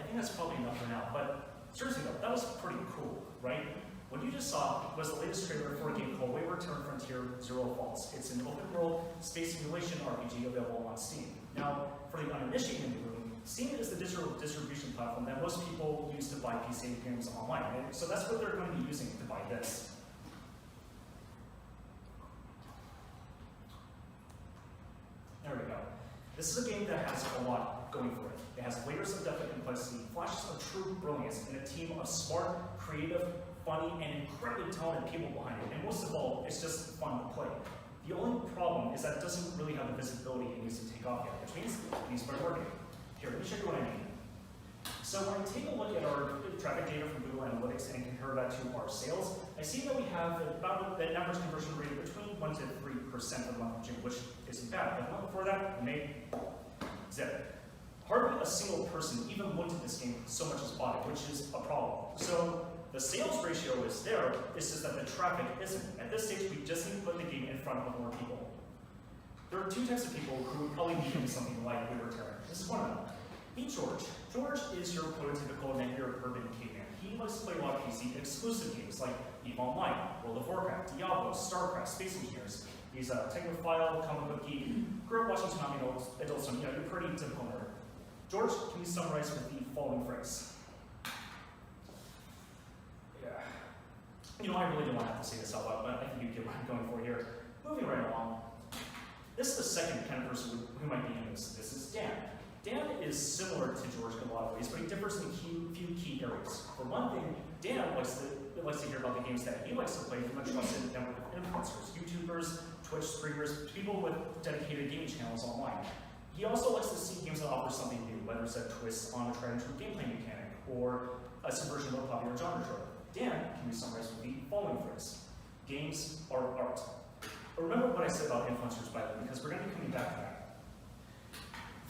think that's probably enough for now, but seriously though, that was pretty cool, right? What you just saw was the latest trailer for a game called Wayward Turn Frontier Zero Falls. It's an open world space simulation RPG available on Steam. Now, for the uninitiated in the room, Steam is the digital distribution platform that most people use to buy PC games online, and so that's what they're going to be using to buy this. There we go. This is a game that has a lot going for it. It has layers of depth and complexity, flashes of true brilliance, and a team of smart, creative, funny, and incredibly talented people behind it. And most of all, it's just fun to play. The only problem is that it doesn't really have the visibility it needs to take off yet, which means it needs better marketing. Here, let me show you what I mean. So when I take a look at our traffic data from Google Analytics and compare that to our sales, I see that we have about an average conversion rate between 1 to 3% for the month of June, which isn't bad. But the month before that, we made zip. Hardly a single person even looked at this game so much as bought it, which is a problem. So the sales ratio is there, it's just that the traffic isn't. At this stage, we just need to put the game in front of more people. There are two types of people who would probably be doing something like Wayward Turn. This is one of them. Meet George. George is your prototypical netgear urban caveman. He likes to play a lot of PC exclusive games like EVE Online, World of Warcraft, Diablo, StarCraft, Space Engineers. He's a technophile, comic book geek, grew up watching Tsunami Adult Swim. You're pretty typical nerd. George, can you summarize with the following phrase? Yeah. You know, I really don't want to have to say this out loud, but I think you get what I'm going for here. Moving right along. This is the second kind of person who might be in this. This is Dan. Dan is similar to George in a lot of ways, but he differs in a few key areas. For one thing, Dan likes to hear about the games that he likes to play from a trusted network of influencers, YouTubers, Twitch streamers, people with dedicated gaming channels online. He also likes to see games that offer something new, whether it's a twist on a tried and true gameplay mechanic or a subversion of a popular genre trope. Dan can be summarized with the following phrase: games are art. But remember what I said about influencers, by the way, because we're going to be coming back to that.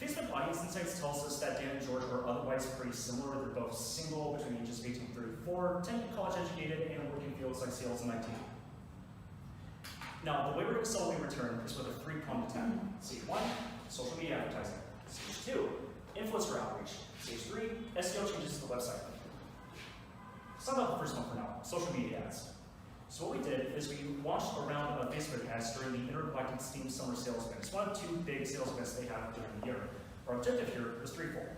Facebook Audience Insights tells us that Dan and George are otherwise pretty similar. They're both single, between the ages of 18 and 34, tend to be college educated, and work in fields like sales and IT. Now, the way we're going to sell Wayward Turn is with a three-pronged attack. Stage 1, social media advertising. Stage 2, influencer outreach. Stage 3, SEO changes to the website. Let's talk about the first one for now, social media ads. So what we did is we launched a round of Facebook ads during the Intergalactic Steam Summer Sales Event. It's one of two big sales events they have during the year. Our objective here was threefold.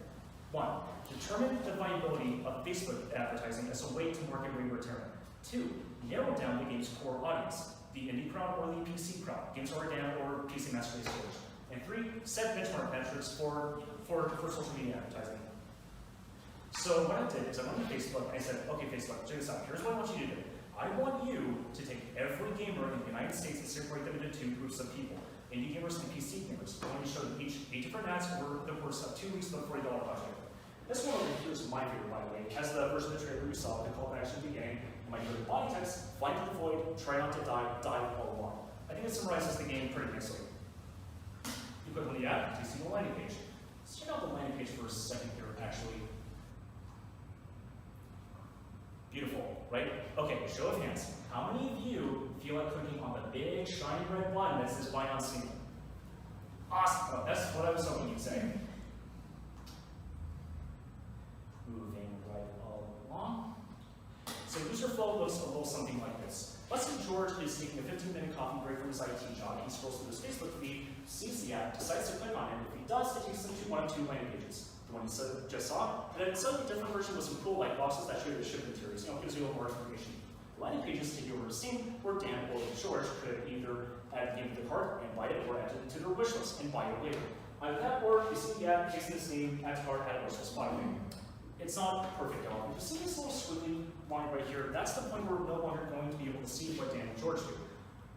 1, determine the viability of Facebook advertising as a way to market Wayward Turn. 2, narrow down the game's core audience, the indie crowd or the PC crowd, Games Over Dan or PC Master Race Forge. And 3, set benchmark metrics for social media advertising. So what I did is I went to Facebook and I said, okay, Facebook, check this out. Here's what I want you to do. I want you to take every gamer in the United States and separate them into two groups of people, indie gamers and PC gamers. I want you to show them each 8 different ads over the course of 2 weeks of a $40 project. This one over here is my favorite, by the way. It has the version of the trailer we saw, the call to action beginning. You might go to body text, fly to the void, try not to die, dive all along. I think it summarizes the game pretty nicely. You click on the ad to see the landing page. Let's check out the landing page for a second here, actually. Beautiful, right? Okay, show of hands. How many of you feel like clicking on the big, shiny red button that says buy on Steam? Awesome. Oh, that's what I was hoping you'd say. Moving right along. So user flow looks a little something like this. Let's say George is taking a 15-minute coffee break from his IT job. He scrolls through his Facebook feed, sees the ad, decides to click on it. If he does, it takes him to one of two landing pages. The one you just saw, and then a slightly different version with some cool light boxes that show you the shipping materials. You know, gives you a little more information. Landing pages take you over to Steam, where Dan or George could either add the game to the cart and buy it, or add it to their wish list and buy it later. Either that, or you see the ad, takes this name, add to cart, add a wish list, buy it. It's not perfect, though. You see this little squiggly line right here? That's the point where we're no longer going to be able to see what Dan and George do.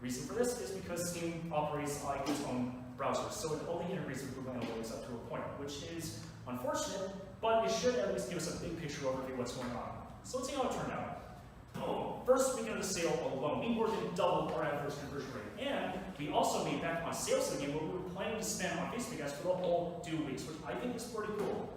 Reason for this is because Steam operates like its own browser, so it only integrates with Google Analytics up to a point, which is unfortunate, but it should at least give us a big picture overview of what's going on. So let's see how it turned out. Oh, first weekend of the sale alone, we more than doubled our average conversion rate. And we also made back on sales of the game what we were planning to spend on Facebook ads for the whole 2 weeks, which I think is pretty cool.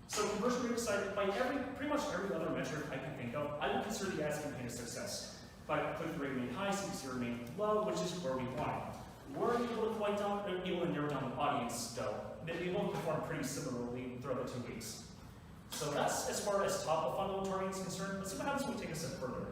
So conversion rate aside, by pretty much every other metric I can think of, I would consider the ads campaign a success. But click-through rate remained high, CPC remained low, which is where we want. We're able to narrow down the audience, though. They both perform pretty similarly throughout the 2 weeks. So that's as far as top of funnel targeting is concerned. Let's see what happens when we take a step further.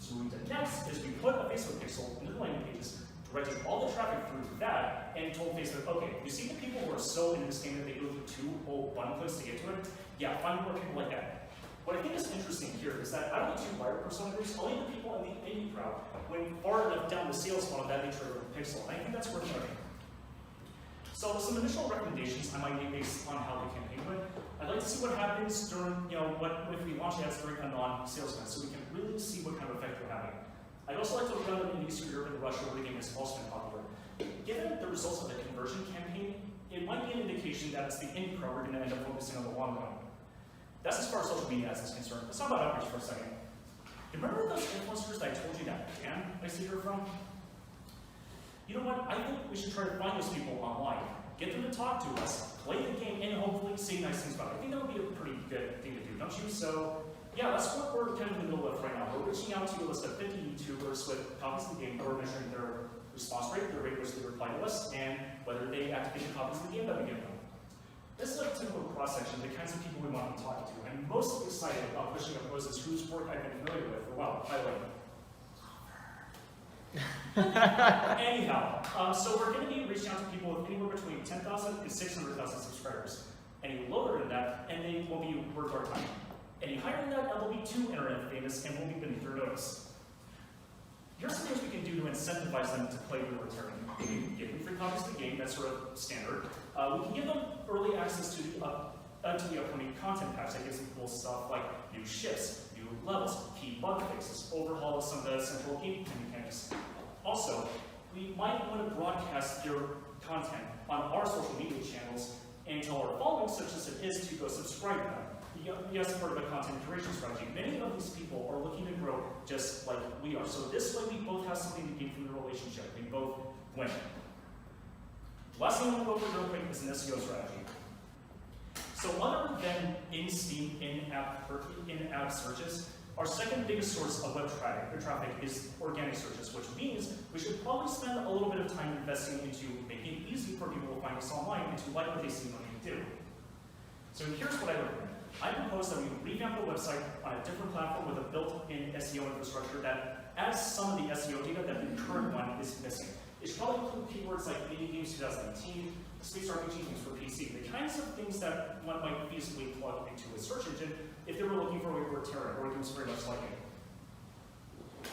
So what we did next is we put a Facebook pixel into the landing pages, directed all the traffic through that, and told Facebook, okay, you see the people who are so into this game that they go through 2 whole button clicks to get to it? Yeah, find more people like that. What I think is interesting here is that out of the 2 buyer persona groups, only the people in the indie crowd went far enough down the sales funnel that they triggered a pixel. And I think that's worth noting. So some initial recommendations I might make based on how the campaign went. I'd like to see what happens during, if we launch ads during a non-sales event, so we can really see what kind of effect we're having. I'd also like to look at an indie Europe and Russia where the game has also been popular. Given the results of the conversion campaign, it might be an indication that it's the indie crowd we're going to end up focusing on the long run. That's as far as social media ads is concerned. Let's talk about outreach for a second. Remember those influencers that I told you that Dan I see her from? You know what? I think we should try to find those people online, get them to talk to us, play the game, and hopefully say nice things about it. I think that would be a pretty good thing to do, don't you? So, yeah, that's what we're kind of in the middle of right now. We're reaching out to a list of 50 YouTubers with copies of the game, or measuring their response rate, the rate at which they reply to us, and whether they activate the copies of the game that we give them. This is a typical cross-section of the kinds of people we want to be talking to. I'm most excited about pushing up poses whose work I've been familiar with for a while. By the way. Anyhow, so we're going to be reaching out to people with anywhere between 10,000 and 600,000 subscribers. Any lower than that, and they will be worth our time. Any higher than that, they'll be too internet famous and will be beneath their notice. Here's some things we can do to incentivize them to play Real Return. We can give them free copies of the game, that's sort of standard. We can give them early access to the upcoming content packs that gives them cool stuff like new shifts, new levels, key bug fixes, overhaul of some of the central game mechanics. Also, we might want to broadcast their content on our social media channels and tell our following, such as it is, to go subscribe to them. Yes, part of a content curation strategy. Many of these people are looking to grow just like we are. So this way we both have something to gain from the relationship. We both win. Last thing I want to go over real quick is an SEO strategy. So other than in-Steam, in-app searches, our second biggest source of web traffic is organic searches, which means we should probably spend a little bit of time investing into making it easy for people to find us online and to like what they see when we do. So here's what I recommend. I propose that we revamp the website on a different platform with a built-in SEO infrastructure that adds some of the SEO data that the current one is missing. It should probably include keywords like Video Games 2019, Space RPG games for PC, the kinds of things that one might feasibly plug into a search engine if they were looking for a word terror or games very much like it.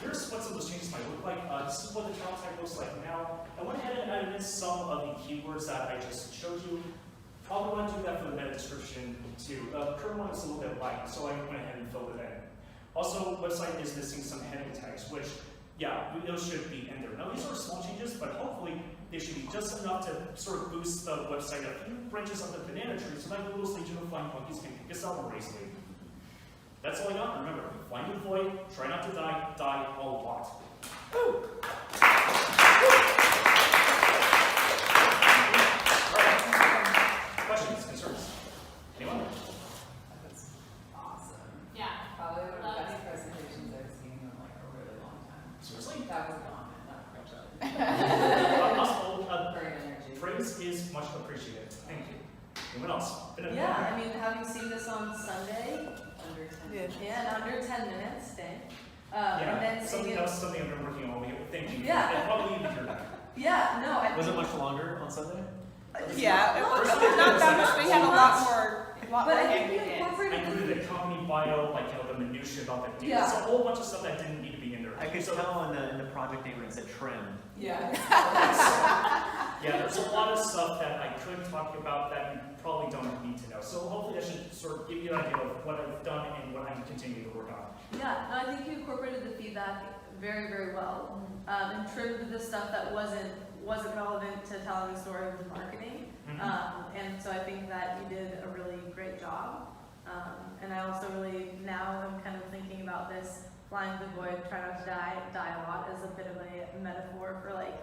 Here's what some of those changes might look like. This is what the channel type looks like now. I went ahead and added in some of the keywords that I just showed you. Probably want to do that for the meta description too. The current one is a little bit light, so I went ahead and filled it in. Also, website is missing some heading tags, which, yeah, those should be in there. Now, these are small changes, but hopefully they should be just enough to sort of boost the website a few branches of the banana tree so that Google's Legion of Flying Monkeys can pick us out more easily. That's all I got. Remember, find the void, try not to die, die a lot. Woo! Questions, concerns? Anyone? That's awesome. Yeah. Probably one of the best presentations I've seen in like a really long time. Seriously? That was gone, not quite. Great energy. Praise is much appreciated. Thank you. Anyone else? Yeah, I mean, having seen this on Sunday, Under 10 minutes. yeah, in under 10 minutes, dang. Yeah, And then seeing something it, else, something I've been working on. Thank you. Yeah. I probably need to hear that. yeah, no, I Was it think, much longer on Sunday? Yeah, it was First not that much. They had a lot but more I think we ingredients. I incorporated included the company bio, like the minutiae about the deal. Yeah. It's a whole bunch of stuff that didn't need to be in there. I could So- tell in the project name when it said trim. Yeah. Yeah, there's a lot of stuff that I could talk about that you probably don't need to know. So hopefully that should sort of give you an idea of what I've done and what I'm continuing to work on. Yeah, no, I think you incorporated the feedback very, very well, and trimmed the stuff that wasn't relevant to telling the story of the marketing. And so I think that you did a really great job. And I also really now am kind of thinking about this flying the void, try not to die a lot as a bit of a metaphor for like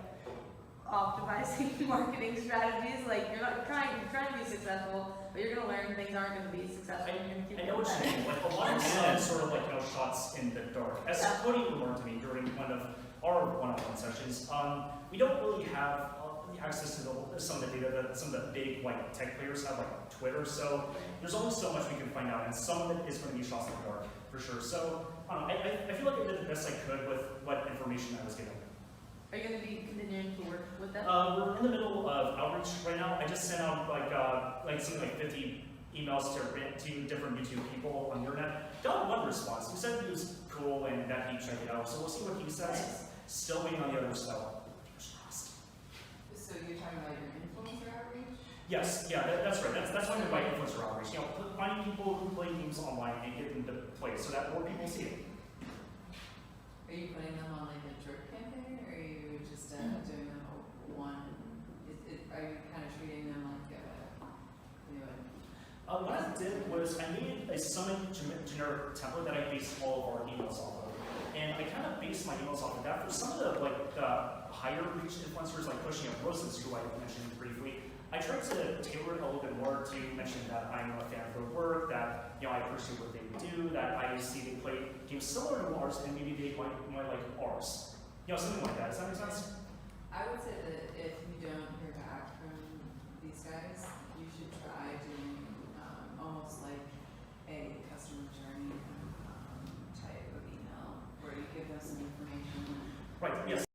optimizing marketing strategies. Like you're trying to be successful, but you're gonna learn things aren't gonna be successful. You're gonna keep I know what you mean. Like a lot of stuff is sort of like shots in the dark. As Cody remarked to me during one of our one-on-one sessions, we don't really have access to some of the data that some of the big like tech players have, like Twitter. So there's only so much we can find out, and some of it is going to be shots in the dark for sure. So I feel like I did the best I could with what information I was given. Are you going to be continuing to work with them? We're in the middle of outreach right now. I just sent out like something like 50 emails to different YouTube people on the internet. Got one response. He said he was cool and that he'd check it out. So we'll see what he says. Still waiting on the others though. So you're talking about your influencer outreach? Yes, yeah, that's right. That's what I mean by influencer outreach. You know, finding people who play games online and get them to play so that more people see it. Are you putting them on like a drip campaign, or are you just doing them one? Are you kind of treating them like What I did was I made a summon generic template that I based all of our emails off of. And I kind of based my emails off of that. For some of the higher reach influencers like Pushing Up Roses, who I mentioned briefly, I tried to tailor it a little bit more to mention that I'm a fan of their work, that I appreciate what they do, that I see they play games similar to ours, and maybe they might like ours. Something like that. Does that make sense? I would say that if you don't hear back from these guys, you should try